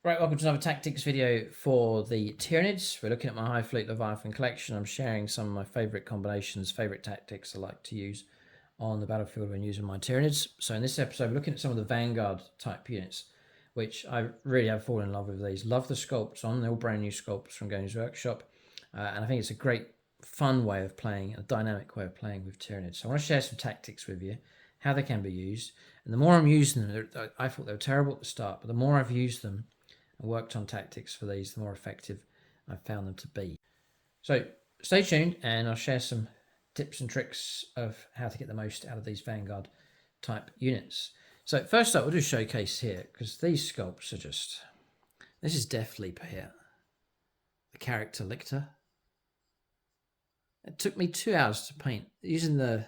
Right, welcome to another tactics video for the Tyranids. We're looking at my High Fleet Leviathan collection. I'm sharing some of my favourite combinations, favourite tactics I like to use on the battlefield when using my Tyranids. So in this episode, we're looking at some of the Vanguard type units, which I really have fallen in love with these. Love the sculpts on, they're all brand new sculpts from Games Workshop. And I think it's a great, fun way of playing, a dynamic way of playing with Tyranids. So I want to share some tactics with you, how they can be used. And the more I'm using them, I thought they were terrible at the start, but the more I've used them, and worked on tactics for these, the more effective I've found them to be. So stay tuned and I'll share some tips and tricks of how to get the most out of these Vanguard type units. So first up, we'll do a showcase here because these sculpts are just... This is Deathleaper here, the character Lictor. It took me 2 hours to paint using the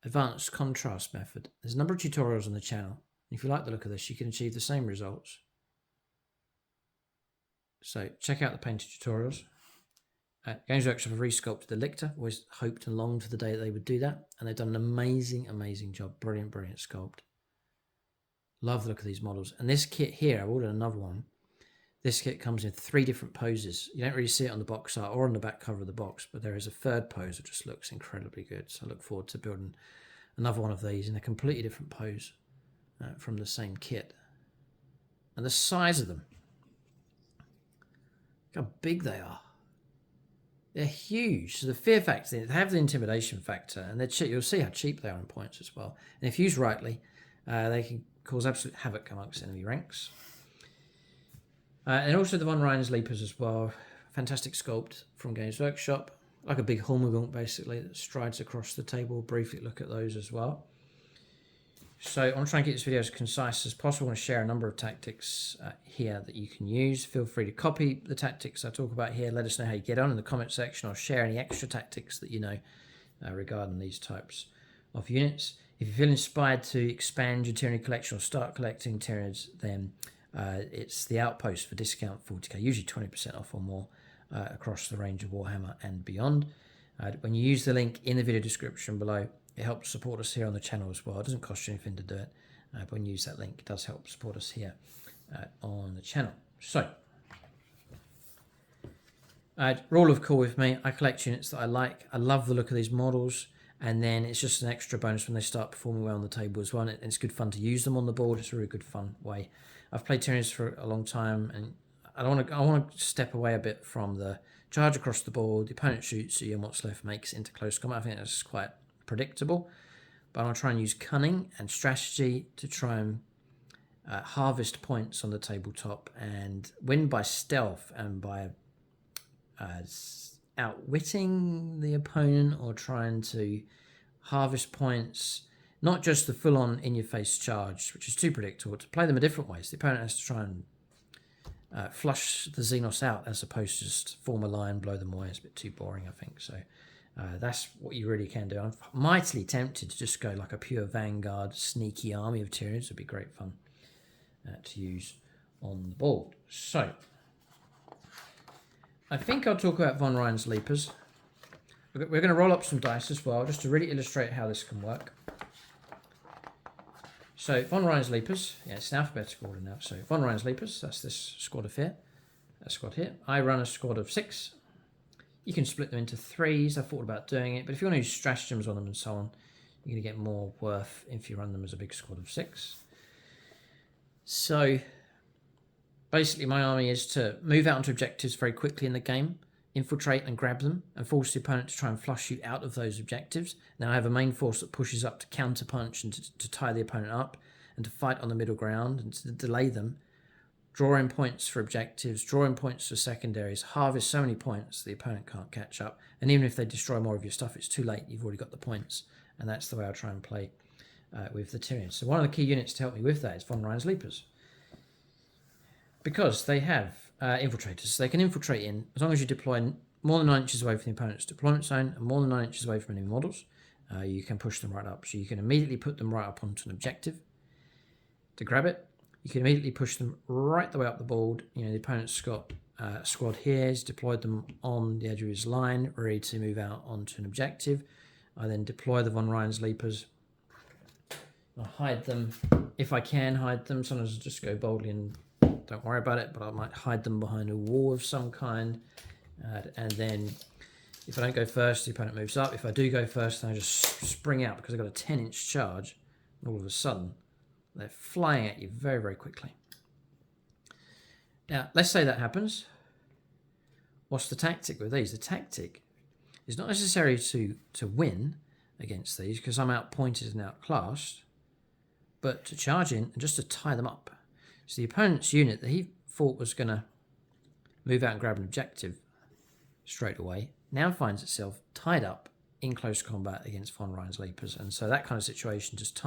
advanced contrast method. There's a number of tutorials on the channel. If you like the look of this, you can achieve the same results. So check out the painting tutorials. Games Workshop have resculpted the Lictor. Always hoped and longed for the day that they would do that. And they've done an amazing, amazing job. Brilliant, brilliant sculpt. Love the look of these models. And this kit here, I've ordered another one. This kit comes in 3 different poses. You don't really see it on the box art or on the back cover of the box, but there is a third pose that just looks incredibly good. So I look forward to building another one of these in a completely different pose from the same kit. And the size of them. Look how big they are. They're huge. So the fear factor, they have the intimidation factor, and they're cheap. You'll see how cheap they are in points as well. And if used rightly, they can cause absolute havoc amongst enemy ranks. And also the Von Ryan's Leapers as well. Fantastic sculpt from Games Workshop. Like a big Hormigaunt, basically, that strides across the table. Briefly look at those as well. So I'm trying to keep this video as concise as possible. I want to share a number of tactics here that you can use. Feel free to copy the tactics I talk about here. Let us know how you get on in the comment section, or share any extra tactics that you know regarding these types of units. If you feel inspired to expand your Tyranid collection or start collecting Tyranids, then it's the Outpost for discount 40k, usually 20% off or more across the range of Warhammer and beyond. When you use the link in the video description below, it helps support us here on the channel as well. It doesn't cost you anything to do it, but when you use that link, it does help support us here on the channel. So, rule of cool with me, I collect units that I like. I love the look of these models, and then it's just an extra bonus when they start performing well on the table as well, and it's good fun to use them on the board. It's a really good fun way. I've played Tyranids for a long time, and I want to step away a bit from the charge across the board, the opponent shoots you, and what's left makes it into close combat. I think that's quite predictable, but I want to try and use cunning and strategy to try and harvest points on the tabletop and win by stealth and by outwitting the opponent, or trying to harvest points, not just the full-on in-your-face charge, which is too predictable, to play them a different way. So the opponent has to try and flush the Xenos out as opposed to just form a line, blow them away. It's a bit too boring, I think. So that's what you really can do. I'm mightily tempted to just go like a pure Vanguard sneaky army of Tyranids. Would be great fun to use on the board. So I think I'll talk about Von Ryan's Leapers. We're going to roll up some dice as well, just to really illustrate how this can work. So Von Ryan's Leapers, yeah, it's in alphabetical order now. So Von Ryan's Leapers, that's this squad of here. That squad here. I run a squad of 6. You can split them into 3s. I thought about doing it, but if you want to use stratagems on them and so on, you're going to get more worth if you run them as a big squad of 6. So basically my army is to move out onto objectives very quickly in the game, infiltrate and grab them, and force the opponent to try and flush you out of those objectives. Now I have a main force that pushes up to counter-punch and to tie the opponent up, and to fight on the middle ground and to delay them. Drawing points for objectives, drawing points for secondaries, harvest so many points the opponent can't catch up. And even if they destroy more of your stuff, it's too late. You've already got the points. And that's the way I try and play with the Tyranids. So one of the key units to help me with that is Von Ryan's Leapers. Because they have infiltrators. So they can infiltrate in, as long as you deploy more than 9 inches away from the opponent's deployment zone and more than 9 inches away from enemy models, you can push them right up. So you can immediately put them right up onto an objective to grab it. You can immediately push them right the way up the board. You know, the opponent's got a squad here. He's deployed them on the edge of his line, ready to move out onto an objective. I then deploy the Von Ryan's Leapers. I hide them if I can hide them. Sometimes I just go boldly and don't worry about it, but I might hide them behind a wall of some kind. And then if I don't go first, the opponent moves up. If I do go first, then I just spring out because I've got a 10-inch charge. And all of a sudden, they're flying at you very, very quickly. Now, let's say that happens. What's the tactic with these? The tactic is not necessarily to win against these because I'm outpointed and outclassed, but to charge in and just to tie them up. So the opponent's unit that he thought was going to move out and grab an objective straight away now finds itself tied up in close combat against Von Ryan's Leapers. And so that kind of situation, just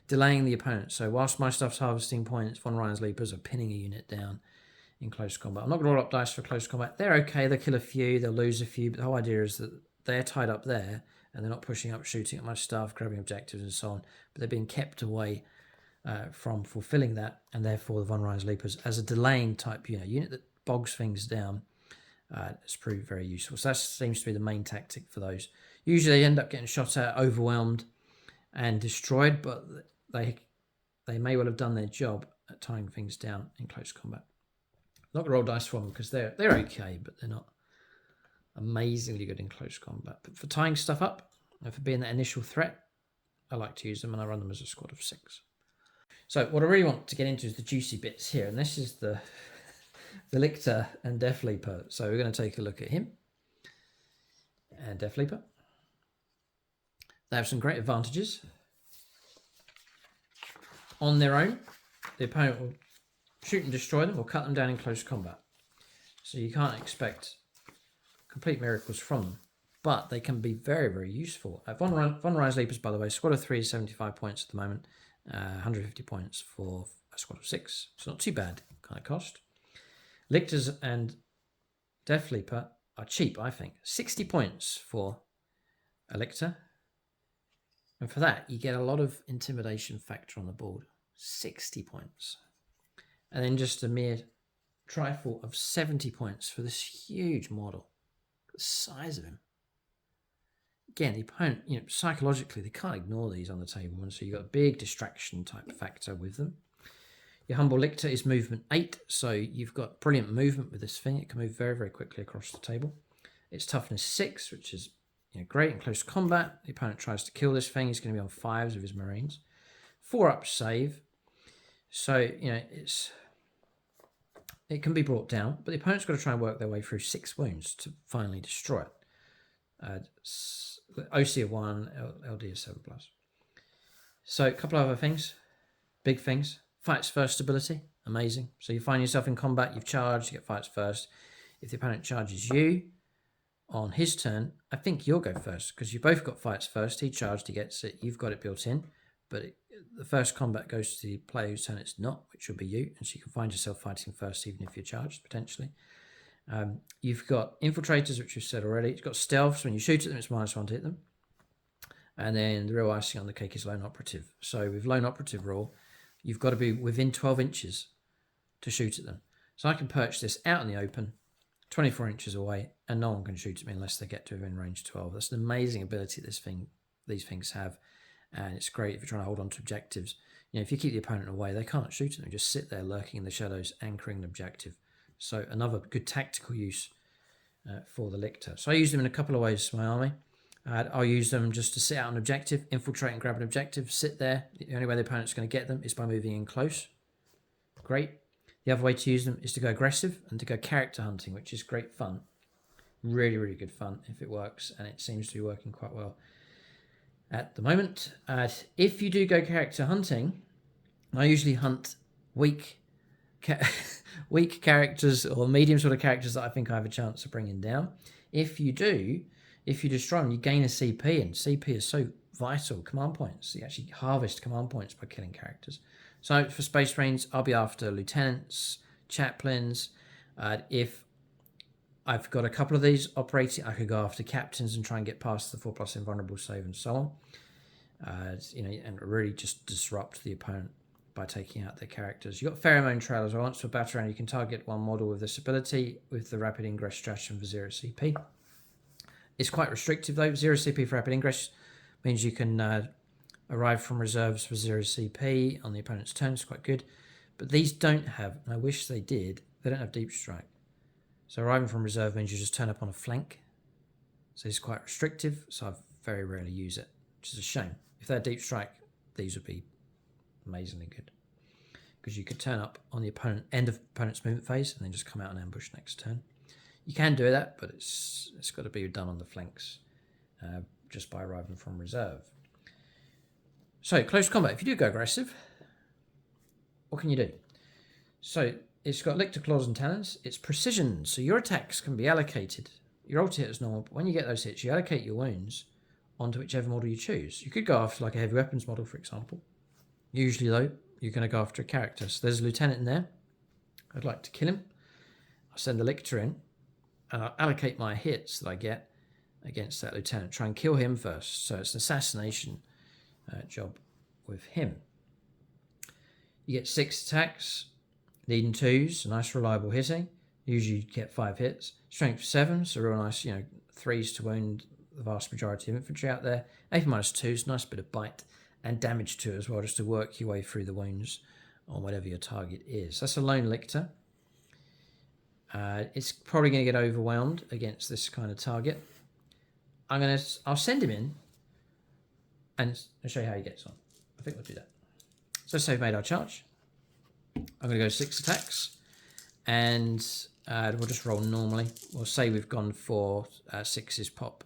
delaying the opponent. So whilst my stuff's harvesting points, Von Ryan's Leapers are pinning a unit down in close combat. I'm not going to roll up dice for close combat. They're okay. They'll kill a few. They'll lose a few. But the whole idea is that they're tied up there and they're not pushing up, shooting at my stuff, grabbing objectives and so on. But they're being kept away from fulfilling that. And therefore, the Von Ryan's Leapers, as a delaying type unit that bogs things down, has proved very useful. So that seems to be the main tactic for those. Usually they end up getting shot at, overwhelmed and destroyed, but they may well have done their job at tying things down in close combat. Not going to roll dice for them because they're okay, but they're not amazingly good in close combat. But for tying stuff up and for being that initial threat, I like to use them, and I run them as a squad of 6. So what I really want to get into is the juicy bits here, and this is the Lictor and Deathleaper. So we're going to take a look at him and Deathleaper. They have some great advantages. On their own, the opponent will shoot and destroy them or cut them down in close combat. So you can't expect complete miracles from them, but they can be very, very useful. Von Ryan's Leapers, by the way, squad of 3 is 75 points at the moment, 150 points for a squad of 6. It's not too bad kind of cost. Lictors and Deathleaper are cheap, I think. 60 points for a Lictor. And for that, you get a lot of intimidation factor on the board. 60 points. And then just a mere trifle of 70 points for this huge model. The size of him. Again, the opponent, psychologically, they can't ignore these on the table. And so you've got a big distraction type factor with them. Your humble Lictor is movement 8, so you've got brilliant movement with this thing. It can move very, very quickly across the table. It's toughness 6, which is great in close combat. The opponent tries to kill this thing. He's going to be on 5s with his Marines. 4-up save. So, it can be brought down, but the opponent's got to try and work their way through 6 wounds to finally destroy it. OC of 1, LD of 7+. So a couple of other things, big things. Fights first ability, amazing. So you find yourself in combat, you've charged, you get fights first. If the opponent charges you on his turn, I think you'll go first because you both got fights first. He charged, he gets it, you've got it built in, but the first combat goes to the player whose turn it's not, which will be you, and so you can find yourself fighting first even if you're charged, potentially. You've got infiltrators, which we've said already. You've got stealth, so when you shoot at them, it's -1 to hit them. And then the real icing on the cake is lone operative. So with lone operative rule, you've got to be within 12 inches to shoot at them. So I can perch this out in the open, 24 inches away, and no one can shoot at me unless they get to within range 12. That's an amazing ability these things have, and it's great if you're trying to hold on to objectives. If you keep the opponent away, they can't shoot at them. Just sit there lurking in the shadows, anchoring an objective. So another good tactical use for the Lictor. So I use them in a couple of ways for my army. I'll use them just to sit out an objective, infiltrate and grab an objective, sit there. The only way the opponent's going to get them is by moving in close. Great. The other way to use them is to go aggressive and to go character hunting, which is great fun. Really, really good fun if it works, and it seems to be working quite well at the moment. If you do go character hunting, I usually hunt weak characters or medium sort of characters that I think I have a chance of bringing down. If you destroy them, you gain a CP, and CP is so vital. Command points. You actually harvest command points by killing characters. So for Space Marines, I'll be after lieutenants, chaplains. If I've got a couple of these operating, I could go after captains and try and get past the 4+ invulnerable save and so on. And really just disrupt the opponent by taking out their characters. You've got Pheromone Trail as well. Once for battle round, you can target one model with this ability with the rapid ingress stratagem for 0 CP. It's quite restrictive though. 0 CP for rapid ingress means you can arrive from reserves for 0 CP on the opponent's turn. It's quite good. But these don't have, and I wish they did, they don't have deep strike. So arriving from reserve means you just turn up on a flank. So it's quite restrictive, so I very rarely use it, which is a shame. If they're deep strike, these would be amazingly good. Because you could turn up on the end of opponent's movement phase and then just come out and ambush next turn. You can do that, but it's got to be done on the flanks just by arriving from reserve. So close combat, if you do go aggressive, what can you do? So it's got Lictor claws and talons. It's precision, so your attacks can be allocated. Your ult hit is normal, but when you get those hits, you allocate your wounds onto whichever model you choose. You could go after like a heavy weapons model, for example. Usually though, you're going to go after a character. So there's a lieutenant in there. I'd like to kill him. I'll send the Lictor in, and I'll allocate my hits that I get against that lieutenant. Try and kill him first. So it's an assassination job with him. You get 6 attacks, leading 2s, nice reliable hitting. Usually you get 5 hits. Strength 7, so real nice, 3s to wound the vast majority of infantry out there. AP -2s, nice bit of bite. And damage 2 as well, just to work your way through the wounds on whatever your target is. That's a lone Lictor. It's probably going to get overwhelmed against this kind of target. I'll send him in, and I'll show you how he gets on. I think we'll do that. So let's say we've made our charge. I'm going to go 6 attacks, and we'll just roll normally. We'll say we've gone for 6s pop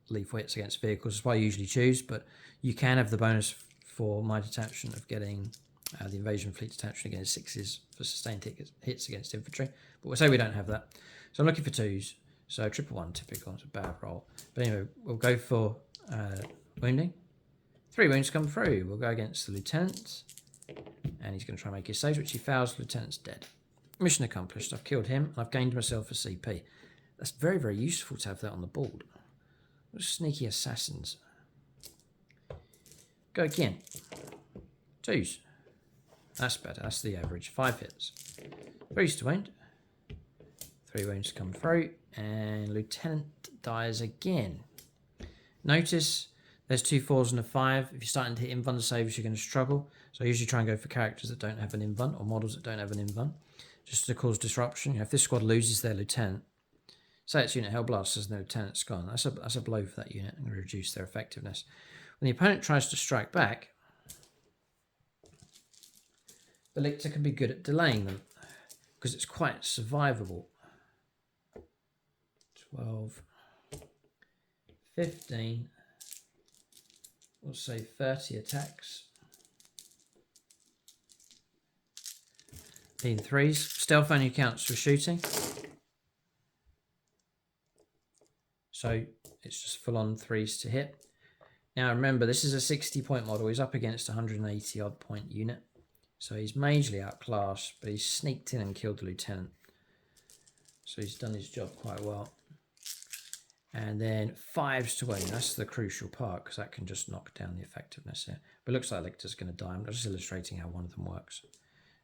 lethal hits against vehicles. That's what I usually choose, but you can have the bonus for my detachment of getting the invasion fleet detachment against 6s for sustained hits against infantry. But we'll say we don't have that. So I'm looking for 2s. So 111 typical, it's a bad roll. But anyway, we'll go for wounding. 3 wounds come through. We'll go against the lieutenant, and he's going to try and make his saves, which he fails. The lieutenant's dead. Mission accomplished. I've killed him, and I've gained myself a CP. That's very, very useful to have that on the board. What sneaky assassins. Go again. 2s. That's better. That's the average. 5 hits. 3s to wound. 3 wounds come through, and lieutenant dies again. Notice there's 2 4s and a 5. If you're starting to hit invuln saves, you're going to struggle. So I usually try and go for characters that don't have an invuln, or models that don't have an invuln, just to cause disruption. If this squad loses their lieutenant, say it's unit Hellblast, as their lieutenant's gone, that's a blow for that unit and reduce their effectiveness. When the opponent tries to strike back, the Lictor can be good at delaying them because it's quite survivable. 12, 15, we'll say 30 attacks. Leading 3s. Stealth only counts for shooting. So it's just full on 3s to hit. Now remember, this is a 60 point model. He's up against a 180 odd point unit. So he's majorly outclassed, but he's sneaked in and killed the lieutenant. So he's done his job quite well. And then 5s to wound. That's the crucial part, because that can just knock down the effectiveness here. But it looks like Lictor's going to die. I'm just illustrating how one of them works.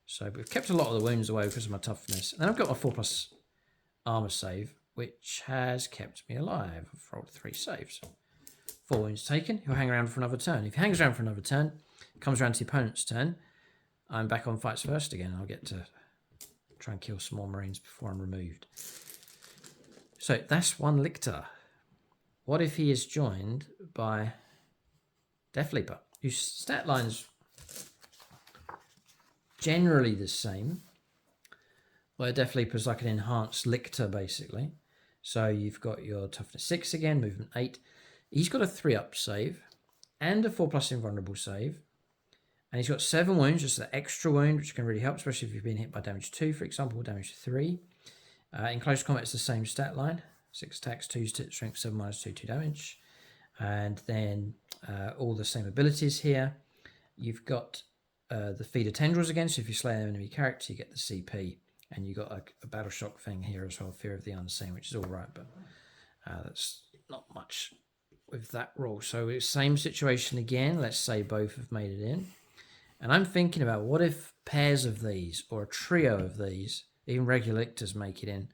So we've kept a lot of the wounds away because of my toughness. And then I've got my 4+ armor save, which has kept me alive. I've rolled 3 saves. 4 wounds taken. He'll hang around for another turn. If he hangs around for another turn, it comes around to the opponent's turn, I'm back on fights first again. I'll get to try and kill some more Marines before I'm removed. So that's one Lictor. What if he is joined by Deathleaper, whose stat line's generally the same, where Deathleaper is like an enhanced Lictor basically. So you've got your toughness 6 again, movement 8. He's got a 3+ save and a 4+ invulnerable save. And he's got 7 wounds, just an extra wound, which can really help, especially if you've been hit by damage 2, for example, or damage 3. In close combat, it's the same stat line. 6 attacks, 2 strength, 7 -2, 2 damage. And then all the same abilities here. You've got the feeder tendrils again, so if you slay an enemy character, you get the CP. And you've got a battle shock thing here as well, fear of the unseen, which is all right, but that's not much with that rule. So same situation again. Let's say both have made it in. And I'm thinking about, what if pairs of these, or a trio of these, even regular Lictors make it in?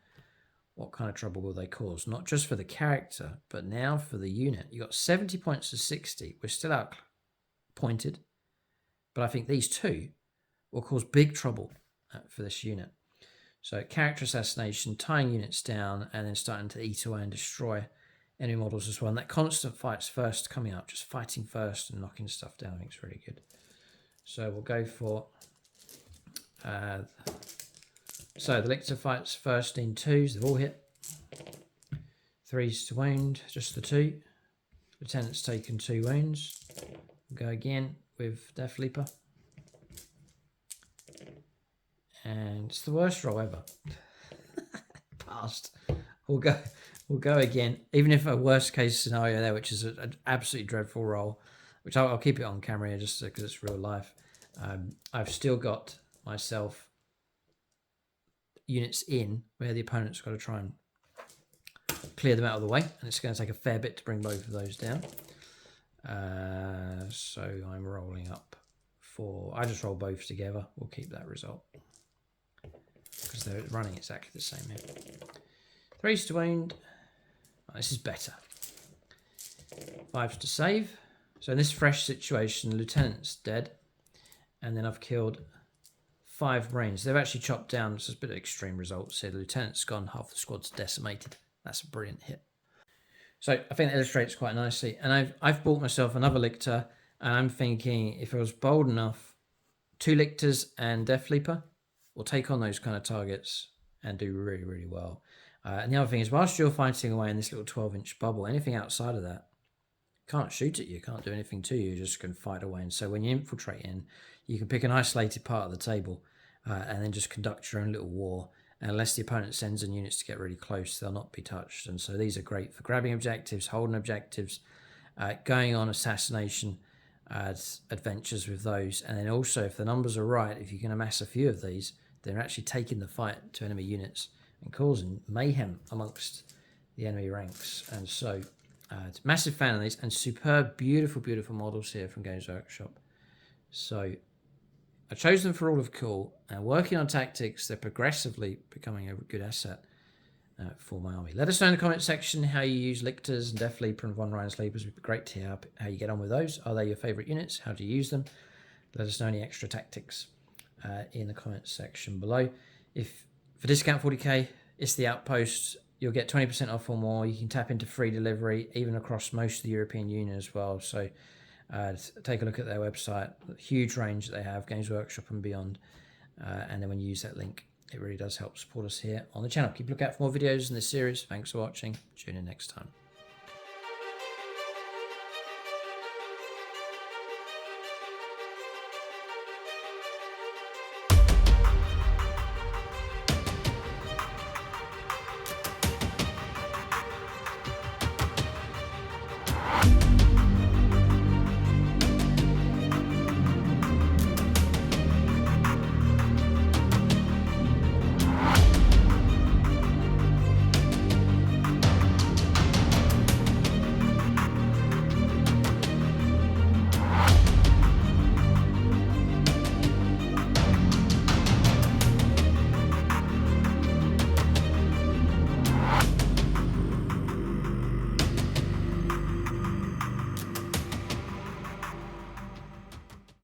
What kind of trouble will they cause? Not just for the character, but now for the unit. You got 70 points to 60. We're still out pointed, but I think these two will cause big trouble for this unit. So character assassination, tying units down, and then starting to eat away and destroy enemy models as well. And that constant fights first coming up, just fighting first and knocking stuff down, I think it's really good. So we'll go for... so the Lictor fights first in 2s, they've all hit. 3s to wound, just the 2. Lieutenant's taken 2 wounds. We'll go again with Deathleaper. And it's the worst roll ever. Passed. We'll go again. Even if a worst case scenario there, which is an absolutely dreadful roll, which I'll keep it on camera here just because it's real life. I've still got myself units in where the opponent's got to try and clear them out of the way, and it's going to take a fair bit to bring both of those down. So I'm rolling up for... I just roll both together. We'll keep that result because they're running exactly the same here. 3s to wound. Oh, this is better. 5s to save. So in this fresh situation, Lieutenant's dead, and then I've killed 5 Marines. They've actually chopped down. This is a bit of extreme results here. The Lieutenant's gone, half the squad's decimated. That's a brilliant hit. So I think that illustrates quite nicely. And I've bought myself another Lictor, and I'm thinking if I was bold enough, 2 Lictors and Deathleaper will take on those kind of targets and do really, really well. And the other thing is, whilst you're fighting away in this little 12-inch bubble, anything outside of that can't shoot at you, can't do anything to you, just can fight away. And so when you infiltrate in, you can pick an isolated part of the table and then just conduct your own little war. And unless the opponent sends in units to get really close, they'll not be touched. And so these are great for grabbing objectives, holding objectives, going on assassination adventures with those. And then also, if the numbers are right, if you can amass a few of these, they're actually taking the fight to enemy units and causing mayhem amongst the enemy ranks. And so, massive fan of these, and superb, beautiful, beautiful models here from Games Workshop. So I chose them for all of cool, and working on tactics, they're progressively becoming a good asset for my army. Let us know in the comment section how you use Lictors and Deathleaper and Von Ryan Sleepers. It'd be great to hear how you get on with those. Are they your favourite units? How do you use them? Let us know any extra tactics in the comments section below. If for discount 40k, it's the Outpost. You'll get 20% off or more. You can tap into free delivery, even across most of the European Union as well. So take a look at their website. Huge range that they have, Games Workshop and beyond. And then when you use that link, it really does help support us here on the channel. Keep a lookout for more videos in this series. Thanks for watching. Tune in next time.